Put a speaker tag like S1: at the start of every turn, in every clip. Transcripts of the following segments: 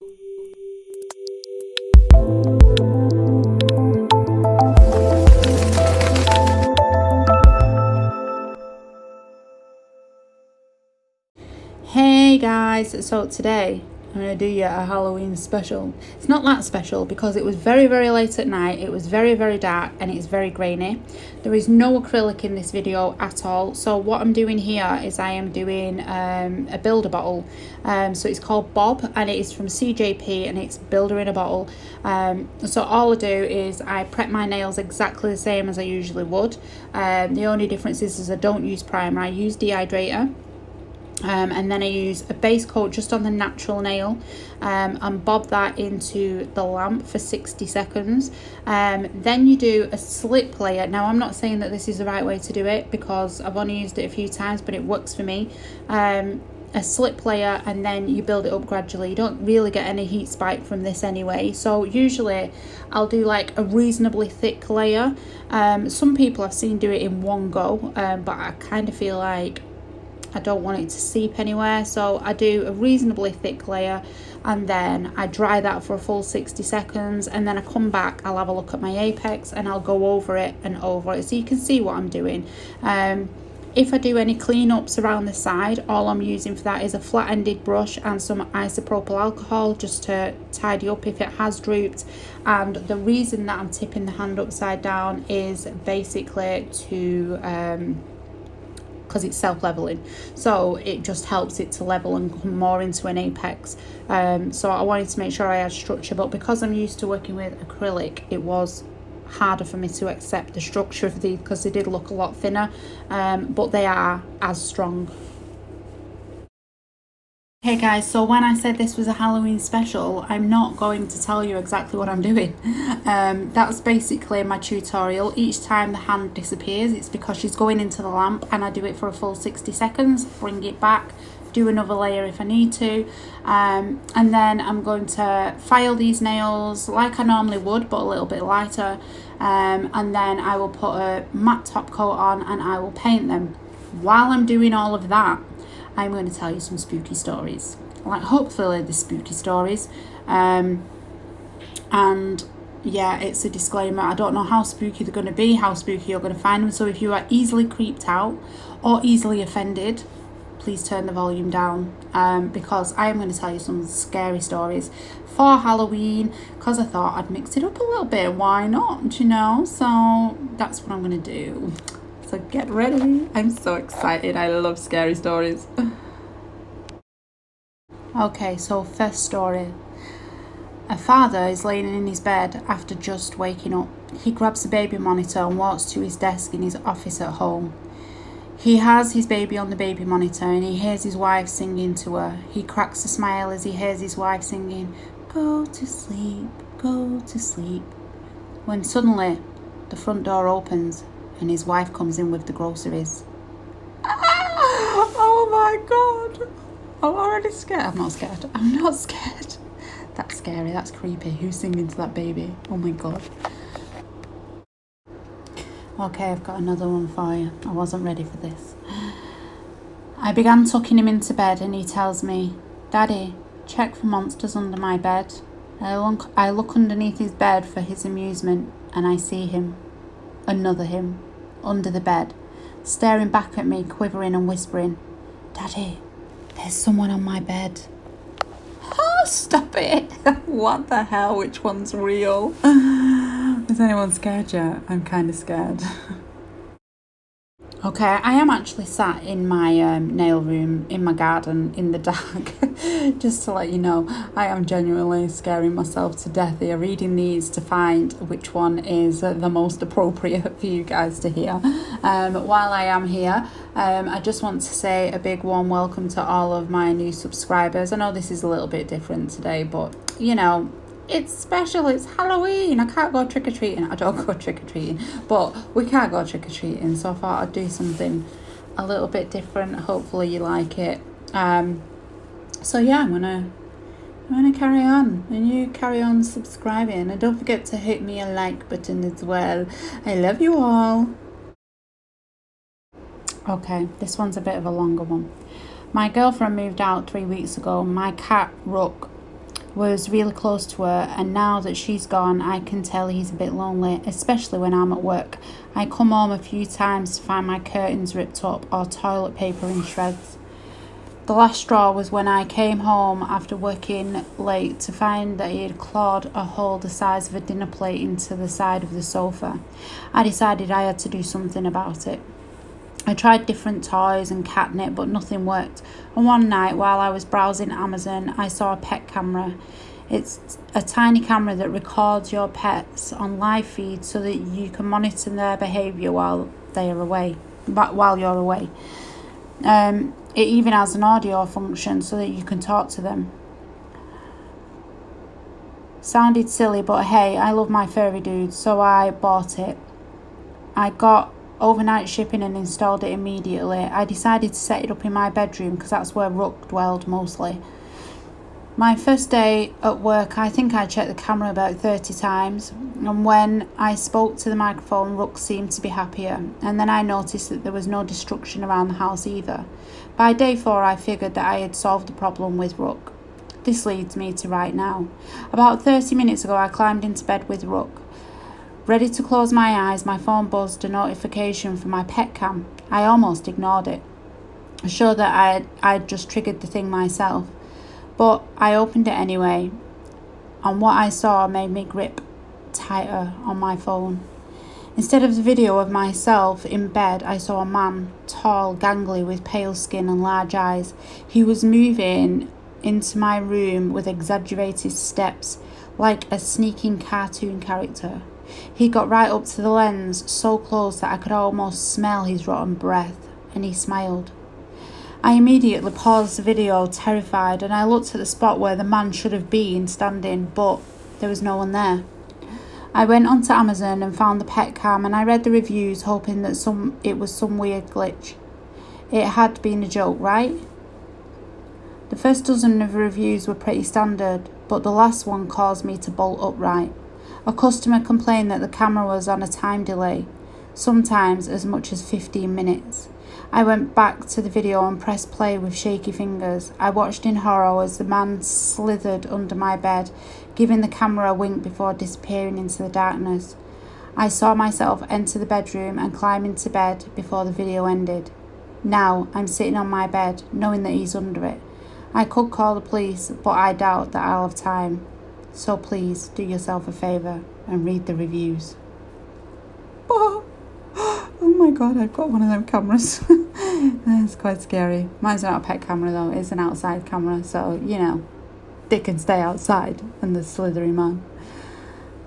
S1: Hey guys, so today I'm going to do you a Halloween special. It's not that special because it was very late at night, it was very dark, and it's very grainy. There is no acrylic in this video at all, so what I'm doing here is I am doing a builder bottle. So it's called Bob and it is from CJP and it's builder in a bottle. So all I do is I prep my nails exactly the same as I usually would. The only difference is I don't use primer, I use dehydrator. And then I use a base coat just on the natural nail and bob that into the lamp for 60 seconds. Then you do a slip layer. Now I'm not saying that this is the right way to do it because I've only used it a few times, but it works for me. A slip layer, and then you build it up gradually. You don't really get any heat spike from this anyway, so usually I'll do like a reasonably thick layer. Some people I've seen do it in one go, but I kind of feel like I don't want it to seep anywhere, so I do a reasonably thick layer and then I dry that for a full 60 seconds, and then I come back, I'll have a look at my apex and I'll go over it and over it so you can see what I'm doing. If I do any cleanups around the side, all I'm using for that is a flat-ended brush and some isopropyl alcohol just to tidy up if it has drooped. And the reason that I'm tipping the hand upside down is basically to because it's self-leveling, so it just helps it to level and come more into an apex. So I wanted to make sure I had structure, but because I'm used to working with acrylic, it was harder for me to accept the structure of these because they did look a lot thinner, but they are as strong. Hey guys, so when I said this was a Halloween special, I'm not going to tell you exactly what I'm doing. That's basically my tutorial. Each time the hand disappears, it's because she's going into the lamp, and I do it for a full 60 seconds, bring it back, do another layer if I need to, and then I'm going to file these nails like I normally would, but a little bit lighter, and then I will put a matte top coat on and I will paint them. While I'm doing all of that, I'm going to tell you some spooky stories. Like, hopefully they're spooky stories. And yeah, it's a disclaimer. I don't know how spooky they're going to be, how spooky you're going to find them. So if you are easily creeped out or easily offended, please turn the volume down, because I am going to tell you some scary stories for Halloween, because I thought I'd mix it up a little bit. Why not, you know? So that's what I'm going to do. So get ready. I'm so excited. I love scary stories. Okay, so first story. A father is laying in his bed after just waking up. He grabs the baby monitor and walks to his desk in his office at home. He has his baby on the baby monitor and he hears his wife singing to her. He cracks a smile as he hears his wife singing, "Go to sleep, go to sleep," when suddenly the front door opens and his wife comes in with the groceries. Oh my god. I'm already scared. I'm not scared. I'm not scared. That's scary. That's creepy. Who's singing to that baby? Oh my god. Okay, I've got another one for you. I wasn't ready for this. I began tucking him into bed and he tells me, "Daddy, check for monsters under my bed." I look underneath his bed for his amusement and I see him. Another him. Under the bed, staring back at me, quivering and whispering, "Daddy, there's someone on my bed." Oh, stop it. What the hell? Which one's real? Is anyone scared yet? I'm kind of scared. Okay, I am actually sat in my nail room in my garden in the dark. Just to let you know, I am genuinely scaring myself to death here, reading these to find which one is the most appropriate for you guys to hear. While I am here, I just want to say a big warm welcome to all of my new subscribers. I know this is a little bit different today, but you know, it's special, it's Halloween, I can't go trick-or-treating. I don't go trick-or-treating, but we can't go trick-or-treating, so I thought I'd do something a little bit different. Hopefully you like it. So yeah, I'm gonna carry on, and you carry on subscribing, and don't forget to hit me a like button as well. I love you all. Okay, this one's a bit of a longer one. My girlfriend moved out 3 weeks ago. My cat Rook was really close to her, and now that she's gone, I can tell he's a bit lonely, especially when I'm at work. I come home a few times to find my curtains ripped up or toilet paper in shreds. The last straw was when I came home after working late to find that he had clawed a hole the size of a dinner plate into the side of the sofa. I decided I had to do something about it. I tried different toys and catnip, but nothing worked. And one night, while I was browsing Amazon, I saw a pet camera. It's a tiny camera that records your pets on live feed so that you can monitor their behaviour while you're away. It even has an audio function so that you can talk to them. Sounded silly, but hey, I love my furry dudes, so I bought it. I got overnight shipping and installed it immediately. I decided to set it up in my bedroom because that's where Rook dwelled mostly. My first day at work, I think I checked the camera about 30 times, and when I spoke to the microphone, Rook seemed to be happier, and then I noticed that there was no destruction around the house either. By day 4, I figured that I had solved the problem with Rook. This leads me to right now. About 30 minutes ago, I climbed into bed with Rook. Ready to close my eyes, my phone buzzed a notification from my pet cam. I almost ignored it, sure that I'd just triggered the thing myself. But I opened it anyway, and what I saw made me grip tighter on my phone. Instead of the video of myself in bed, I saw a man, tall, gangly, with pale skin and large eyes. He was moving into my room with exaggerated steps, like a sneaking cartoon character. He got right up to the lens, so close that I could almost smell his rotten breath, and he smiled. I immediately paused the video, terrified, and I looked at the spot where the man should have been standing, but there was no one there. I went onto Amazon and found the pet cam, and I read the reviews, hoping that it was some weird glitch. It had been a joke, right? The first dozen of reviews were pretty standard, but the last one caused me to bolt upright. A customer complained that the camera was on a time delay, sometimes as much as 15 minutes. I went back to the video and pressed play with shaky fingers. I watched in horror as the man slithered under my bed, giving the camera a wink before disappearing into the darkness. I saw myself enter the bedroom and climb into bed before the video ended. Now I'm sitting on my bed, knowing that he's under it. I could call the police, but I doubt that I'll have time. So please do yourself a favour and read the reviews. Oh my god, I've got one of them cameras. It's quite scary. Mine's not a pet camera though, it's an outside camera, so you know, they can stay outside and the slithery man.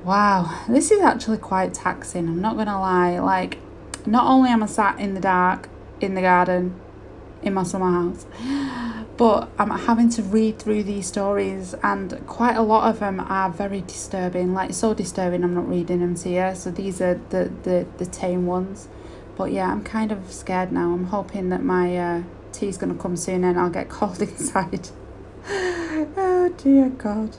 S1: Wow, this is actually quite taxing, I'm not gonna lie. Like, not only am I sat in the dark, in the garden, in my summer house, but I'm having to read through these stories, and quite a lot of them are very disturbing. Like, so disturbing I'm not reading them to you. So these are the tame ones. But yeah, I'm kind of scared now. I'm hoping that my tea's going to come soon and I'll get called inside. Oh dear God.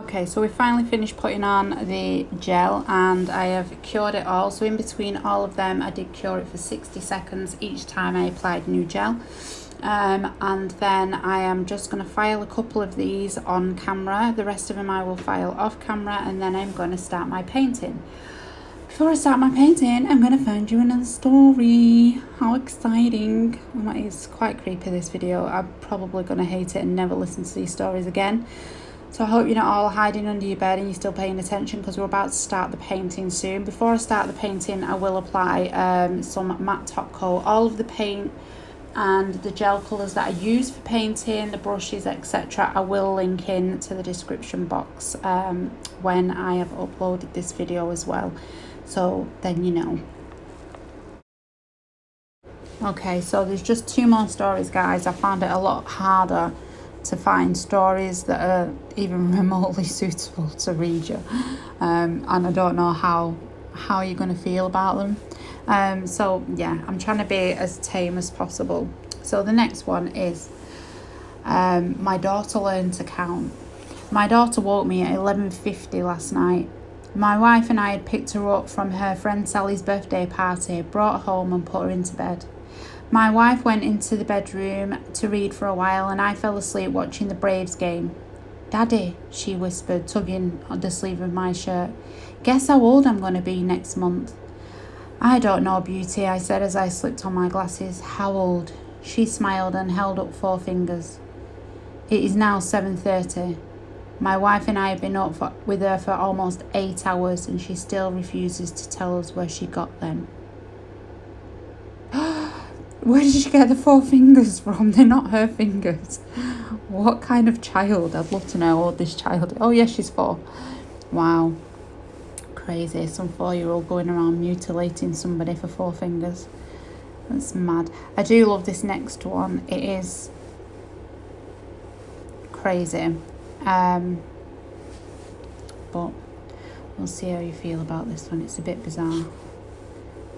S1: Okay, so we finally finished putting on the gel and I have cured it all. So in between all of them, I did cure it for 60 seconds each time I applied new gel. And then I am just going to file a couple of these on camera. The rest of them I will file off camera, and then I'm going to start my painting. Before I start my painting, I'm going to find you another story. How exciting. It's quite creepy, this video. I'm probably going to hate it and never listen to these stories again. So I hope you're not all hiding under your bed and you're still paying attention, because we're about to start the painting soon. Before I start the painting, I will apply some matte top coat. All of the paint and the gel colours that I use for painting, the brushes, etc., I will link in to the description box when I have uploaded this video as well. So then you know. Okay, so there's just 2 more stories, guys. I found it a lot harder to find stories that are even remotely suitable to read you. And I don't know how you're going to feel about them. So yeah, I'm trying to be as tame as possible. So the next one is my daughter learned to count. My daughter woke me at 11:50 last night. My wife and I had picked her up from her friend Sally's birthday party, brought her home and put her into bed. My wife went into the bedroom to read for a while and I fell asleep watching the Braves game. Daddy, she whispered, tugging on the sleeve of my shirt. Guess how old I'm going to be next month? I don't know, Beauty, I said as I slipped on my glasses. How old? She smiled and held up 4 fingers. It is now 7:30. My wife and I have been up with her for almost 8 hours and she still refuses to tell us where she got them. Where did she get the 4 fingers from? They're not her fingers. What kind of child? I'd love to know how old this child is. Oh, yes, she's 4. Wow. Crazy. Some 4-year-old going around mutilating somebody for 4 fingers. That's mad. I do love this next one. It is crazy. But we'll see how you feel about this one. It's a bit bizarre.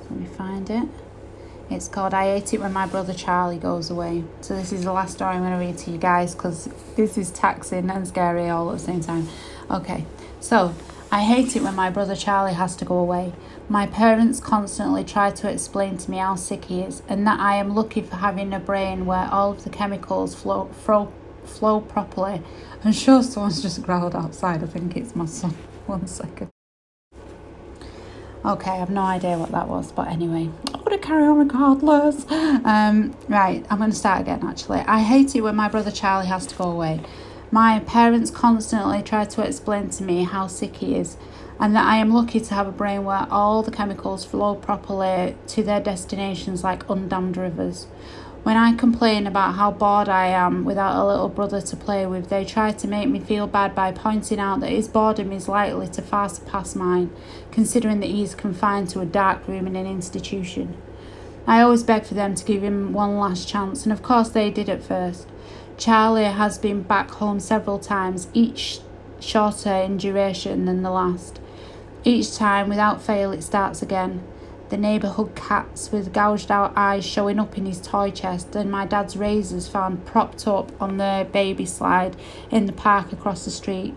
S1: Let me find it. It's called I Hate It When My Brother Charlie Goes Away. So this is the last story I'm going to read to you guys because this is taxing and scary all at the same time. Okay, so I hate it when my brother Charlie has to go away. My parents constantly try to explain to me how sick he is and that I am lucky for having a brain where all of the chemicals flow properly. I'm sure someone's just growled outside. I think it's my son. 1 second. Okay, I have no idea what that was, but anyway, I'm going to carry on regardless. Right, I'm going to start again actually. I hate it when my brother Charlie has to go away. My parents constantly try to explain to me how sick he is and that I am lucky to have a brain where all the chemicals flow properly to their destinations like undammed rivers. When I complain about how bored I am without a little brother to play with, they try to make me feel bad by pointing out that his boredom is likely to far surpass mine, considering that he is confined to a dark room in an institution. I always beg for them to give him one last chance, and of course they did at first. Charlie has been back home several times, each shorter in duration than the last. Each time, without fail, it starts again. The neighbourhood cats with gouged out eyes showing up in his toy chest, and my dad's razors found propped up on the baby slide in the park across the street.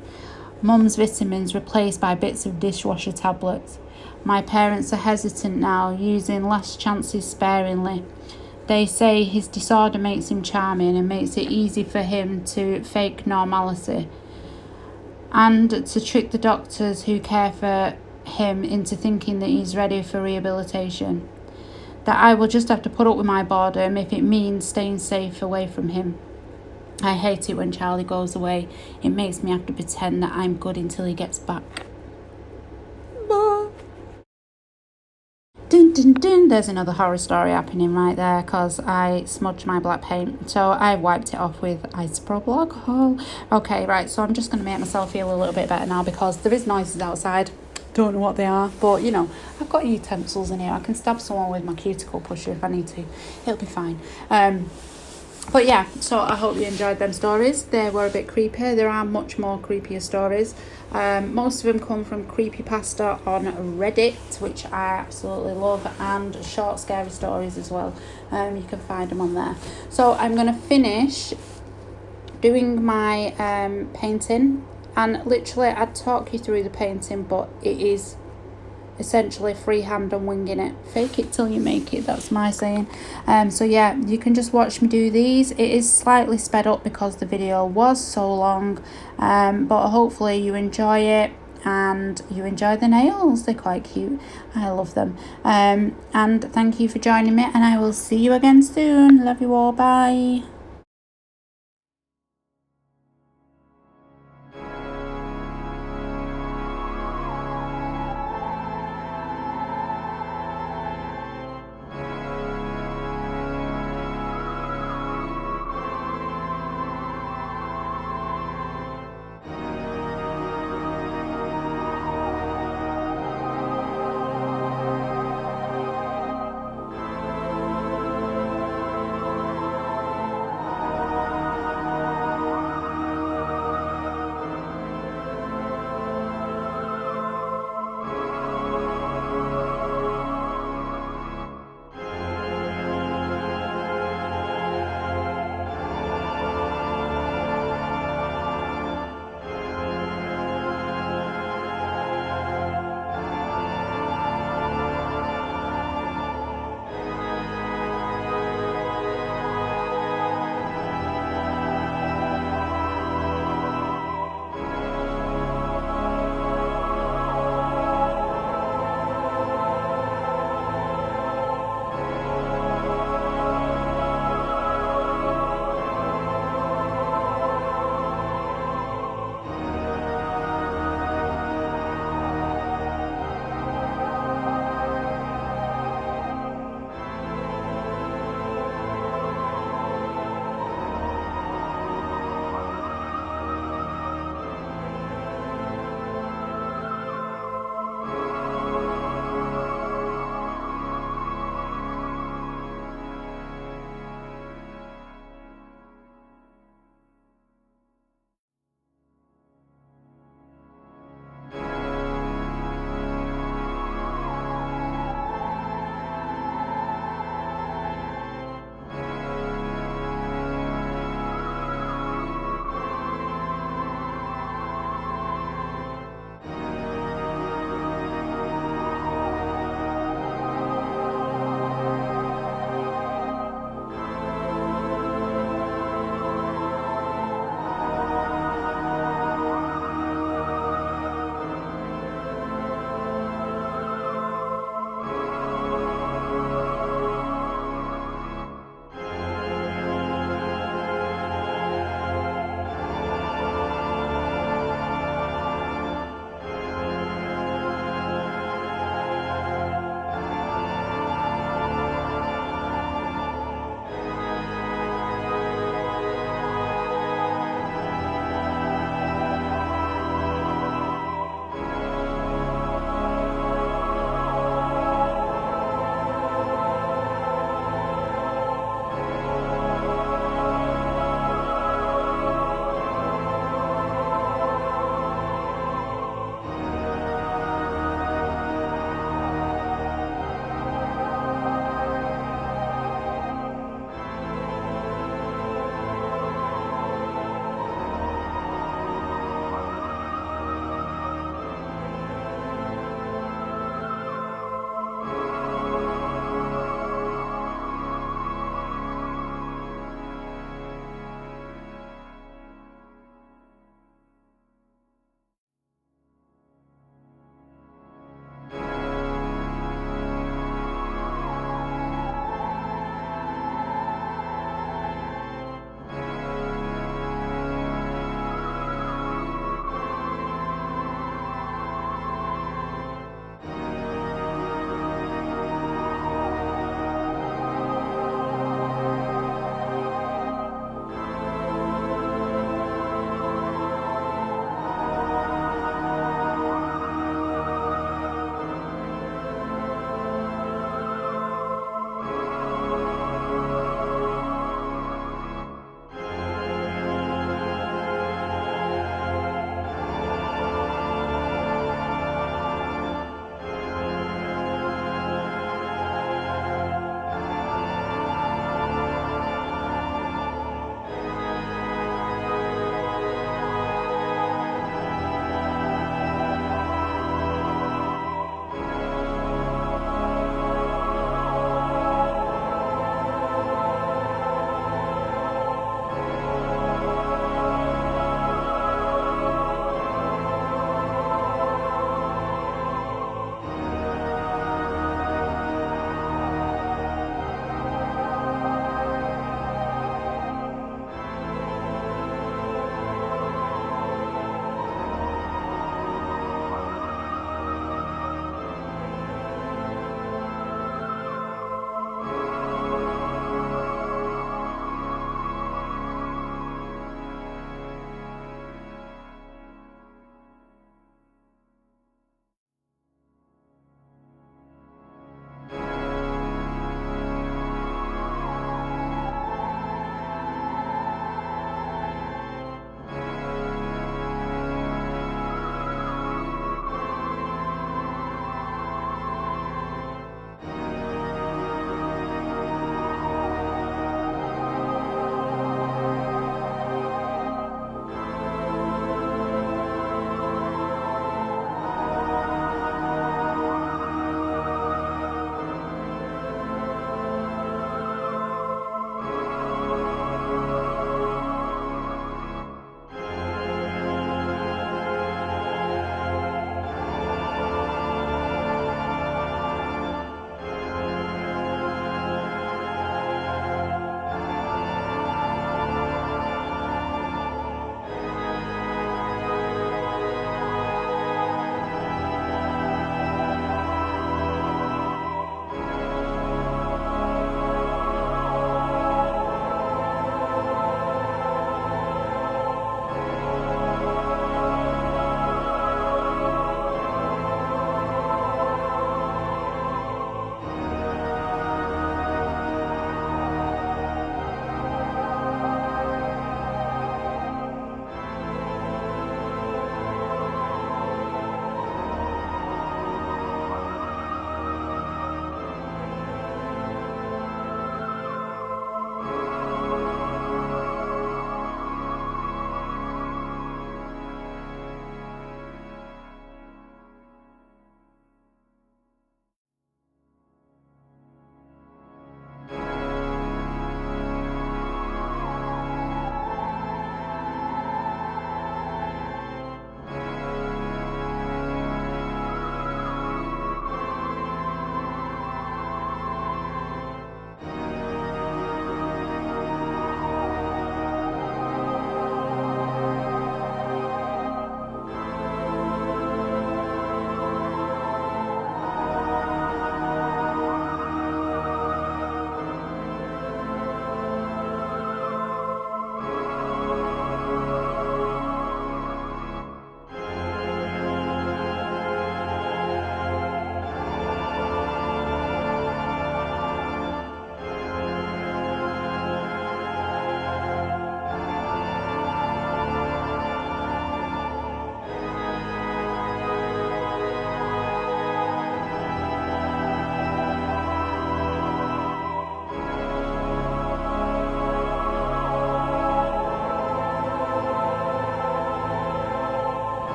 S1: Mum's vitamins replaced by bits of dishwasher tablets. My parents are hesitant now, using last chances sparingly. They say his disorder makes him charming and makes it easy for him to fake normality and to trick the doctors who care for him into thinking that he's ready for rehabilitation. That I will just have to put up with my boredom if it means staying safe away from him. I hate it when Charlie goes away. It makes me have to pretend that I'm good until he gets back. Dun, dun, dun. There's another horror story happening right there because I smudged my black paint. So I wiped it off with isopropyl alcohol. Okay, right, so I'm just going to make myself feel a little bit better now because there is noises outside. Don't know what they are, but you know, I've got utensils in here. I can stab someone with my cuticle pusher if I need to. It'll be fine. But yeah, so I hope you enjoyed them stories. They were a bit creepy. There are much more creepier stories. Most of them come from Creepypasta on Reddit, which I absolutely love, and short scary stories as well. You can find them on there. So I'm going to finish doing my painting, and literally I'd talk you through the painting, but it is essentially freehand and winging it. Fake it till you make it, that's my saying. So yeah, you can just watch me do these. It is slightly sped up because the video was so long, but hopefully you enjoy it and you enjoy the nails. They're quite cute. I love them. And thank you for joining me, and I will see you again soon. Love you all. Bye.